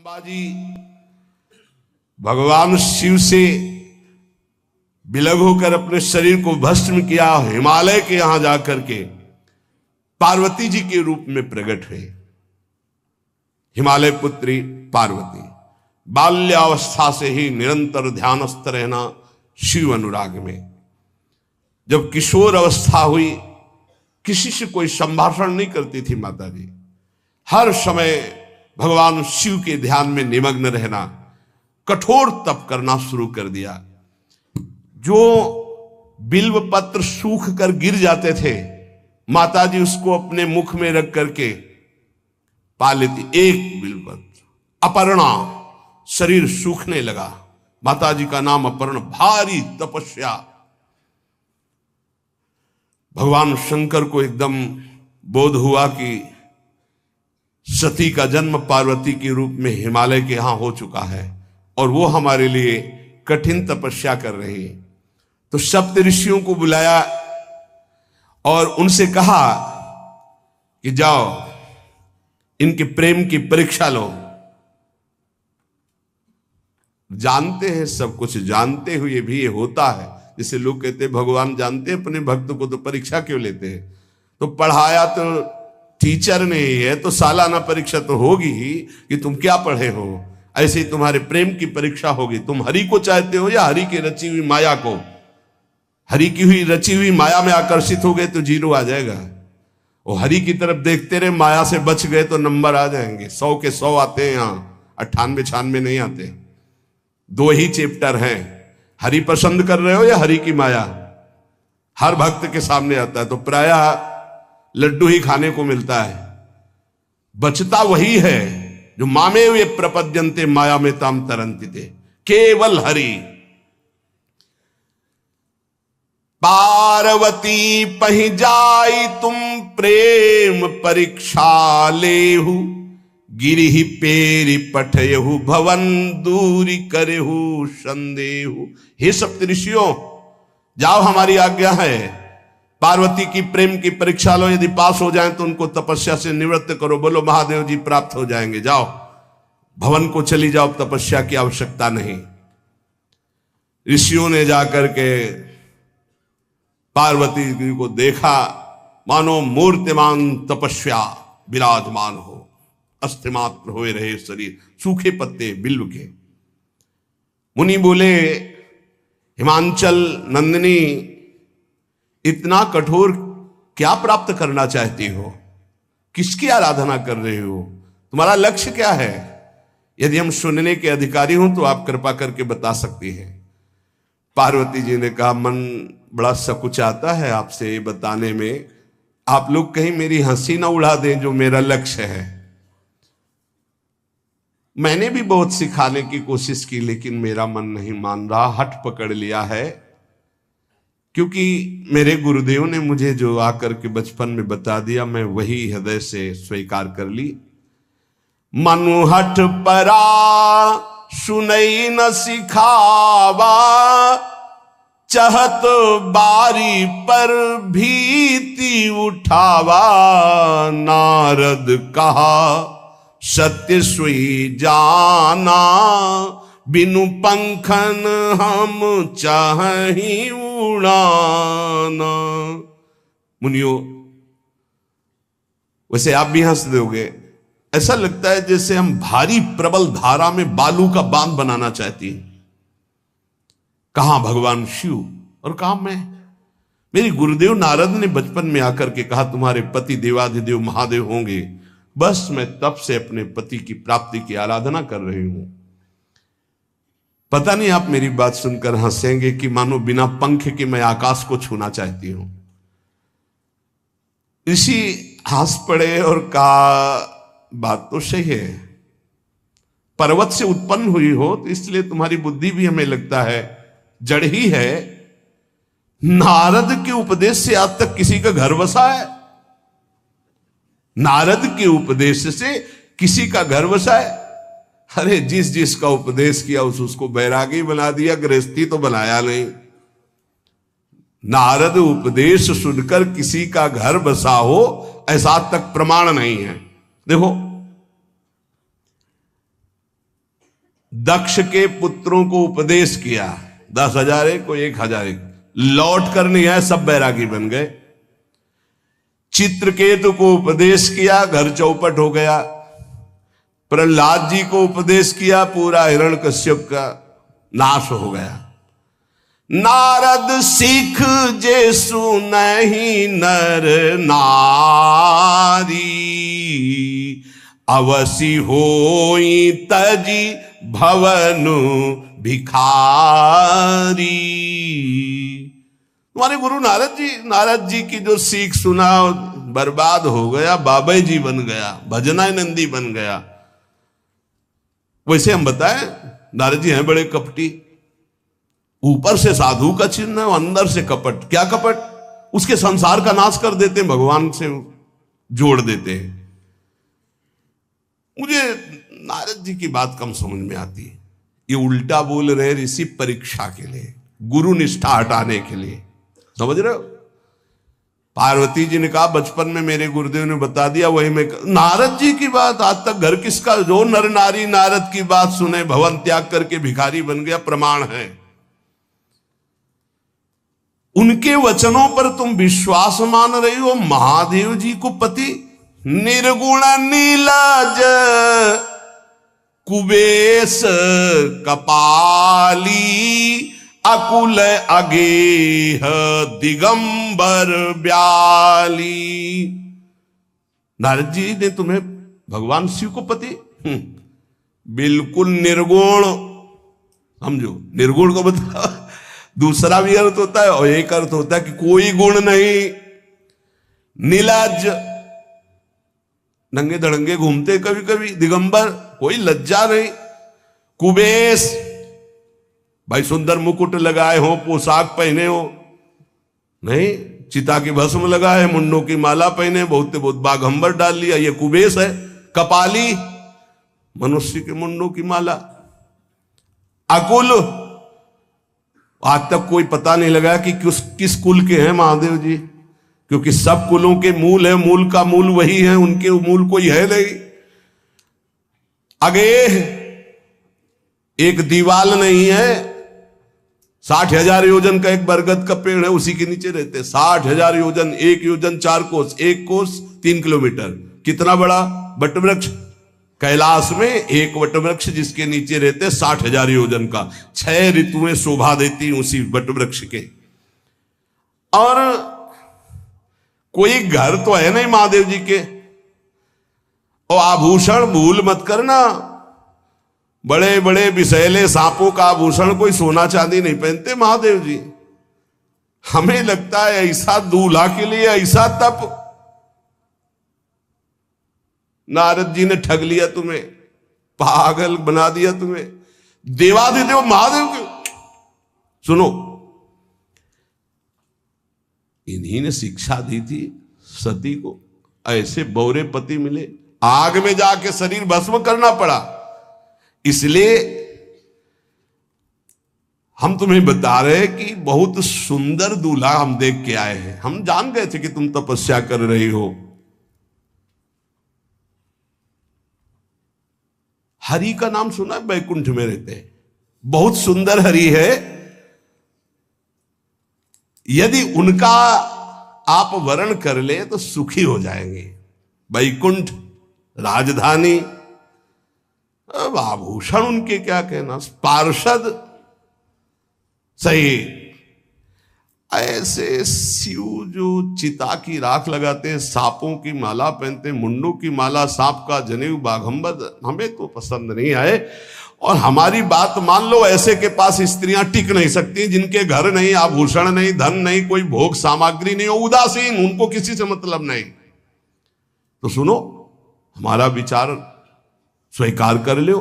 अंबाजी भगवान शिव से विलग होकर अपने शरीर को भस्म किया, हिमालय के यहां जाकर के पार्वती जी के रूप में प्रकट हुए। हिमालय पुत्री पार्वती बाल्यावस्था से ही निरंतर ध्यानस्थ रहना शिव अनुराग में। जब किशोर अवस्था हुई, किसी से कोई संभाषण नहीं करती थी माता जी, हर समय भगवान शिव के ध्यान में निमग्न रहना, कठोर तप करना शुरू कर दिया। जो बिल्व पत्र सूख कर गिर जाते थे, माता जी उसको अपने मुख में रख करके पा लेती। एक बिल्व पत्र, अपर्णा, शरीर सूखने लगा। माता जी का नाम अपर्णा। भारी तपस्या। भगवान शंकर को एकदम बोध हुआ कि सती का जन्म पार्वती के रूप में हिमालय के यहां हो चुका है और वो हमारे लिए कठिन तपस्या कर रही है। तो सप्त ऋषियों को बुलाया और उनसे कहा कि जाओ इनके प्रेम की परीक्षा लो। जानते हैं, सब कुछ जानते हुए भी ये होता है। जैसे लोग कहते हैं भगवान जानते हैं अपने भक्त को, तो परीक्षा क्यों लेते हैं? तो पढ़ाया तो टीचर ने ही है, तो सालाना परीक्षा तो होगी ही कि तुम क्या पढ़े हो। ऐसे ही तुम्हारे प्रेम की परीक्षा होगी। तुम हरि को चाहते हो या हरि की रची हुई माया को? हरि की हुई रची हुई माया में आकर्षित हो गए तो जीरो आ जाएगा। वो हरि की तरफ देखते रहे, माया से बच गए तो नंबर आ जाएंगे। 100 के 100 आते हैं, यहाँ 98-96 नहीं आते। 2 ही चैप्टर हैं, हरि पसंद कर रहे हो या हरि की माया। हर भक्त के सामने आता है तो प्रायः लड्डू ही खाने को मिलता है। बचता वही है जो मामे वे प्रपद्यन्ते माया में ताम तरंति थे, केवल हरि। पार्वती पहि जाई तुम प्रेम परीक्षा लेहु, गिरिहि पेरि पठयहु भवन दूरी करेहु संदेहु। हे सप्तऋषियों, जाओ, हमारी आज्ञा है। पार्वती की प्रेम की परीक्षा लो, यदि पास हो जाएं तो उनको तपस्या से निवृत्त करो। बोलो महादेव जी प्राप्त हो जाएंगे। जाओ भवन को चली जाओ, तपस्या की आवश्यकता नहीं। ऋषियों ने जाकर के पार्वती जी को देखा, मानो मूर्तिमान तपस्या विराजमान हो, अस्थिमात्र हुए रहे शरीर, सूखे पत्ते बिल्व के। मुनि बोले, हिमांचल नंदिनी, इतना कठोर क्या प्राप्त करना चाहती हो? किसकी आराधना कर रहे हो? तुम्हारा लक्ष्य क्या है? यदि हम सुनने के अधिकारी हों तो आप कृपा करके बता सकती हैं। पार्वती जी ने कहा, मन बड़ा सकुचाता है आपसे ये बताने में। आप लोग कहीं मेरी हंसी ना उड़ा दें जो मेरा लक्ष्य है। मैंने भी बहुत सिखाने की कोशिश की, लेकिन मेरा मन नहीं मान रहा, हठ पकड़ लिया है। क्योंकि मेरे गुरुदेव ने मुझे जो आकर के बचपन में बता दिया, मैं वही हृदय से स्वीकार कर ली। मनु हठ परा सुनई न सिखावा, चहत बारी पर भीति उठावा। नारद कहा सत्य सोई जाना, बिनु पंखन हम चाहि उड़ाना। मुनियो, वैसे आप भी हंस दोगे। ऐसा लगता है जैसे हम भारी प्रबल धारा में बालू का बांध बनाना चाहती हैं। कहां भगवान शिव और कहां मैं? मेरे गुरुदेव नारद ने बचपन में आकर के कहा तुम्हारे पति देवाधिदेव महादेव होंगे। बस मैं तब से अपने पति की प्राप्ति की आराधना कर रही हूं। पता नहीं आप मेरी बात सुनकर हंसेंगे कि मानो बिना पंख के मैं आकाश को छूना चाहती हूं। ऋषि हंस पड़े और कहा, बात तो सही है। पर्वत से उत्पन्न हुई हो तो इसलिए तुम्हारी बुद्धि भी हमें लगता है जड़ ही है। नारद के उपदेश से आज तक किसी का घर बसा है? नारद के उपदेश से किसी का घर बसा है? अरे जिस जिसका उपदेश किया उसको बैरागी बना दिया, गृहस्थी तो बनाया नहीं। नारद उपदेश सुनकर किसी का घर बसा हो ऐसा तक प्रमाण नहीं है। देखो दक्ष के पुत्रों को उपदेश किया, 10,000 को 1,000 लौट कर नहीं आए, सब बैरागी बन गए। चित्रकेतु को उपदेश किया, घर चौपट हो गया। प्रहलाद जी को उपदेश किया, पूरा हिरण्यकश्यप का नाश हो गया। नारद सिख जे सुनहि नर नारी, अवसि होई तजी भवनु भिखारी। तुम्हारे गुरु नारद जी की जो सीख सुना बर्बाद हो गया, बाबा जी बन गया, भजनानंदी बन गया। वैसे हम बताएं, नारद जी हैं बड़े कपटी, ऊपर से साधु का चिन्ह है, अंदर से कपट। क्या कपट? उसके संसार का नाश कर देते हैं, भगवान से जोड़ देते हैं। मुझे नारद जी की बात कम समझ में आती है। ये उल्टा बोल रहे ऋषि परीक्षा के लिए, गुरु निष्ठा हटाने के लिए, समझ रहे हो? पार्वती जी ने कहा बचपन में मेरे गुरुदेव ने बता दिया, वही मैं। नारद जी की बात आज तक घर किसका? जो नर नारी नारद की बात सुने भवन त्याग करके भिखारी बन गया, प्रमाण है। उनके वचनों पर तुम विश्वास मान रही हो। महादेव जी को पति निर्गुण नीलाज कुबेश कपाली, अकुल अगेह दिगंबर ब्याली। नारद जी ने तुम्हें भगवान शिव को पति बिल्कुल निर्गुण समझो। निर्गुण को बता, दूसरा भी अर्थ होता है और एक अर्थ होता है कि कोई गुण नहीं। नीलाज, नंगे धड़ंगे घूमते कभी कभी। दिगंबर, कोई लज्जा नहीं। कुबेश, भाई सुंदर मुकुट लगाए हो, पोशाक पहने हो, नहीं, चिता की भस्म लगाए, मुंडों की माला पहने, बहुत बाघंबर डाल लिया, ये कुबेश है। कपाली, मनुष्य के मुंडों की माला। अकुल, आज तक कोई पता नहीं लगा कि किस कुल के हैं महादेव जी, क्योंकि सब कुलों के मूल है, मूल का मूल वही है, उनके मूल कोई है नहीं। आगे एक दीवाल नहीं है, 60,000 योजन का एक बरगद का पेड़ है, उसी के नीचे रहते। 60,000 योजन, 1 योजन 4 कोस, 1 कोस 3 किलोमीटर। कितना बड़ा वटवृक्ष? कैलाश में एक वटवृक्ष जिसके नीचे रहते 60,000 योजन का। 6 ऋतुएं शोभा देती उसी वटवृक्ष के। और कोई घर तो है नहीं महादेव जी के। और आभूषण भूल मत करना, बड़े बड़े विषैले सांपों का आभूषण कोई सोना चांदी नहीं पहनते महादेव जी। हमें लगता है ऐसा दूल्हा के लिए ऐसा तप। नारद जी ने ठग लिया तुम्हें, पागल बना दिया तुम्हें। देवाधिदेव महादेव के सुनो, इन्हीं ने शिक्षा दी थी सती को। ऐसे बौरे पति मिले, आग में जाके शरीर भस्म करना पड़ा। इसलिए हम तुम्हें बता रहे हैं कि बहुत सुंदर दूल्हा हम देख के आए हैं। हम जान गए थे कि तुम तपस्या कर रही हो। हरि का नाम सुना है? बैकुंठ में रहते हैं, बहुत सुंदर हरि है। यदि उनका आप वर्ण कर ले तो सुखी हो जाएंगे। बैकुंठ राजधानी, अब आभूषण उनके क्या कहना, पार्षद सही। ऐसे शिव जो चिता की राख लगाते हैं, सांपों की माला पहनते हैं, मुंडों की माला, सांप का जनेऊ, बाघंबर, हमें तो पसंद नहीं आए। और हमारी बात मान लो, ऐसे के पास स्त्रियां टिक नहीं सकती जिनके घर नहीं, आभूषण नहीं, धन नहीं, कोई भोग सामग्री नहीं, उदासीन, उनको किसी से मतलब नहीं। तो सुनो, हमारा विचार स्वीकार कर लो।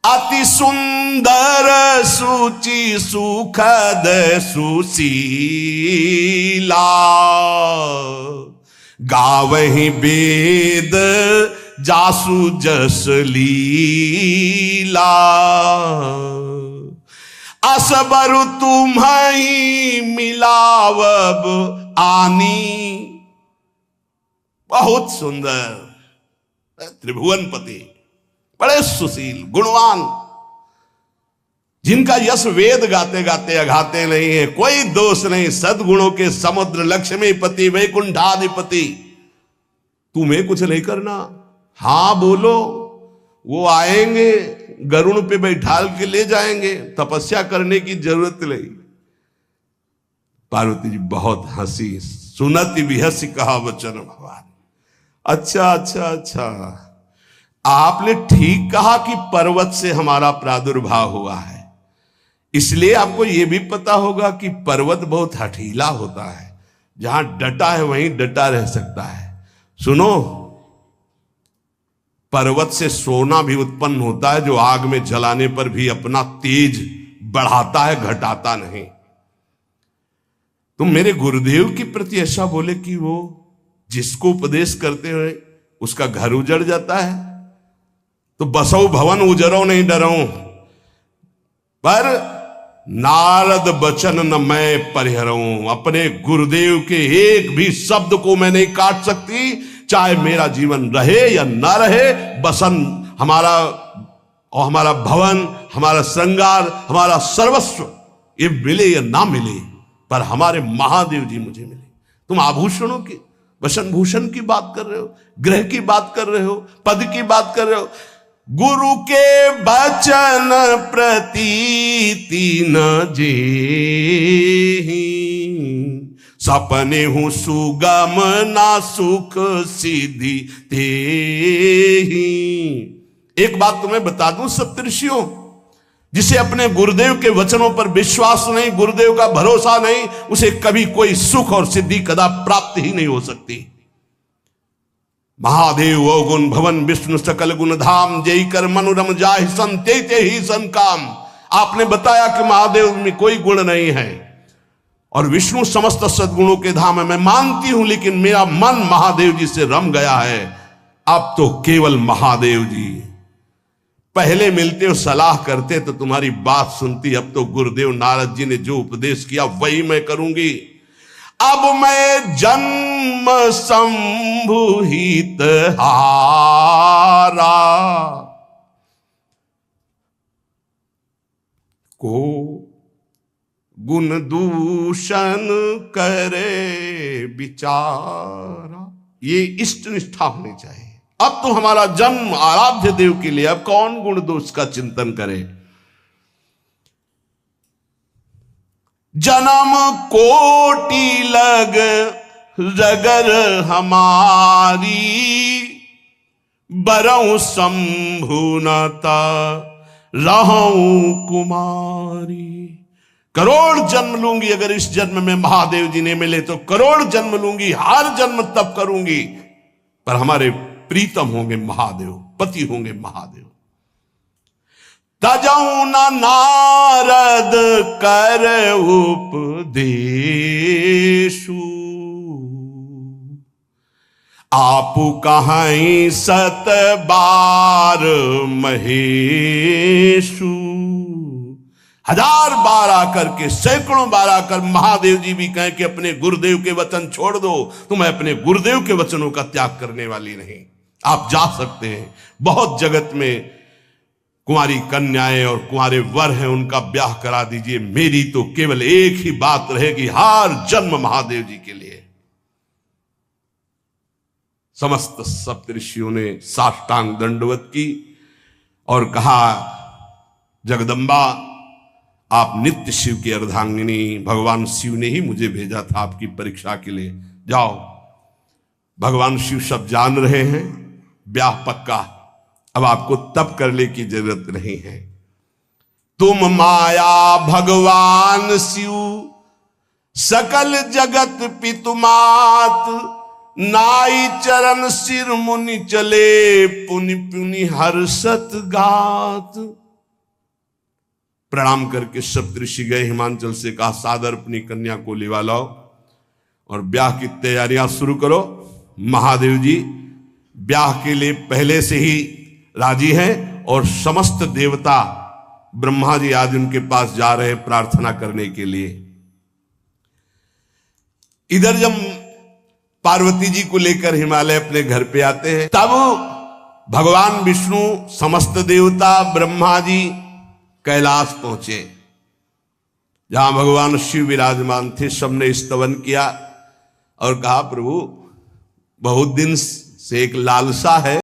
अति सुंदर सुचि सुखद सुशीला, गावहि वेद जासु जस लीला, असबरु तुम्हि मिलावब आनी। बहुत सुंदर त्रिभुवनपति, बड़े सुशील, गुणवान, जिनका यश वेद गाते गाते अघाते नहीं है, कोई दोष नहीं, सद्गुणों के समुद्र, लक्ष्मीपति वैकुंठाधिपति। तुम्हें कुछ नहीं करना, हां बोलो, वो आएंगे, गरुड़ पे बैठाल के ले जाएंगे, तपस्या करने की जरूरत नहीं। पार्वती जी बहुत हंसी, सुनति बिहसी कहा वचन भगवान। अच्छा अच्छा अच्छा, आपने ठीक कहा कि पर्वत से हमारा प्रादुर्भाव हुआ है, इसलिए आपको यह भी पता होगा कि पर्वत बहुत हठीला होता है, जहां डटा है वहीं डटा रह सकता है। सुनो, पर्वत से सोना भी उत्पन्न होता है, जो आग में जलाने पर भी अपना तेज बढ़ाता है, घटाता नहीं। तुम मेरे गुरुदेव के प्रति ऐसा बोले कि वो जिसको उपदेश करते हुए उसका घर उजड़ जाता है, तो बसो भवन उजरो नहीं डरो, पर नारद बचन न मैं परिहरऊं। अपने गुरुदेव के एक भी शब्द को मैं नहीं काट सकती, चाहे मेरा जीवन रहे या ना रहे। बसन हमारा और हमारा भवन, हमारा श्रृंगार, हमारा सर्वस्व, ये मिले या ना मिले, पर हमारे महादेव जी मुझे मिले। तुम आभूषणों की, वसन भूषण की बात कर रहे हो, ग्रह की बात कर रहे हो, पद की बात कर रहे हो। गुरु के बचन प्रतीति न जेहि, सपने हूं सुगम ना सुख सिद्धि तेहि। एक बात तुम्हें बता दूं सप्तऋषियों, जिसे अपने गुरुदेव के वचनों पर विश्वास नहीं, गुरुदेव का भरोसा नहीं, उसे कभी कोई सुख और सिद्धि कदा प्राप्त ही नहीं हो सकती। महादेव वो गुण भवन विष्णु सकल गुण धाम, जय कर मनुरम जाहि संते ही सन काम। आपने बताया कि महादेव में कोई गुण नहीं है और विष्णु समस्त सद्गुणों के धाम है, मैं मानती हूं, लेकिन मेरा मन महादेव जी से रम गया है। अब तो केवल महादेव जी, पहले मिलते हो सलाह करते तो तुम्हारी बात सुनती, अब तो गुरुदेव नारद जी ने जो उपदेश किया वही मैं करूंगी। अब मैं जन्म संभुहित हारा, को गुण दूषण करे विचारा। ये इष्ट निष्ठा होनी चाहिए। अब तो हमारा जन्म आराध्य देव के लिए, अब कौन गुण दोष का चिंतन करे। जन्म कोटि लग रगर हमारी, बरऊं शंभुनता रहूं कुमारी। करोड़ जन्म लूंगी, अगर इस जन्म में महादेव जी ने मिले तो करोड़ जन्म लूंगी, हर जन्म तप करूंगी, पर हमारे प्रीतम होंगे महादेव, पति होंगे महादेव। तजऊ न नारद कर उपदेशु, आपु कहीं सत बार महेशु। हजार बार आकर के, सैकड़ों बार आकर महादेव जी भी कहें कि अपने गुरुदेव के वचन छोड़ दो, तो मैं अपने गुरुदेव के वचनों का त्याग करने वाली नहीं। आप जा सकते हैं, बहुत जगत में कुंवारी कन्याएं और कुंवारे वर हैं, उनका ब्याह करा दीजिए। मेरी तो केवल एक ही बात रहेगी, हर जन्म महादेव जी के लिए। समस्त सप्तऋषियों ने साष्टांग दंडवत की और कहा, जगदम्बा आप नित्य शिव की अर्धांगिनी, भगवान शिव ने ही मुझे भेजा था आपकी परीक्षा के लिए। जाओ, भगवान शिव सब जान रहे हैं, ब्याह पक्का, अब आपको तप करने की जरूरत नहीं है। तुम माया भगवान शिव, सकल जगत पितुमात, नाई चरण सिर मुनि चले, पुनि पुनि हर्षत गात। प्रणाम करके सप्तऋषि गए, हिमांचल से कहा, सादर अपनी कन्या को लिवा लाओ और ब्याह की तैयारियां शुरू करो। महादेव जी ब्याह के लिए पहले से ही राजी हैं और समस्त देवता ब्रह्मा जी आज उनके पास जा रहे हैं प्रार्थना करने के लिए। इधर जब पार्वती जी को लेकर हिमालय अपने घर पे आते हैं, तब भगवान विष्णु, समस्त देवता, ब्रह्मा जी कैलाश पहुंचे, जहां भगवान शिव विराजमान थे। सबने स्तवन किया और कहा, प्रभु बहुत दिन से एक लालसा है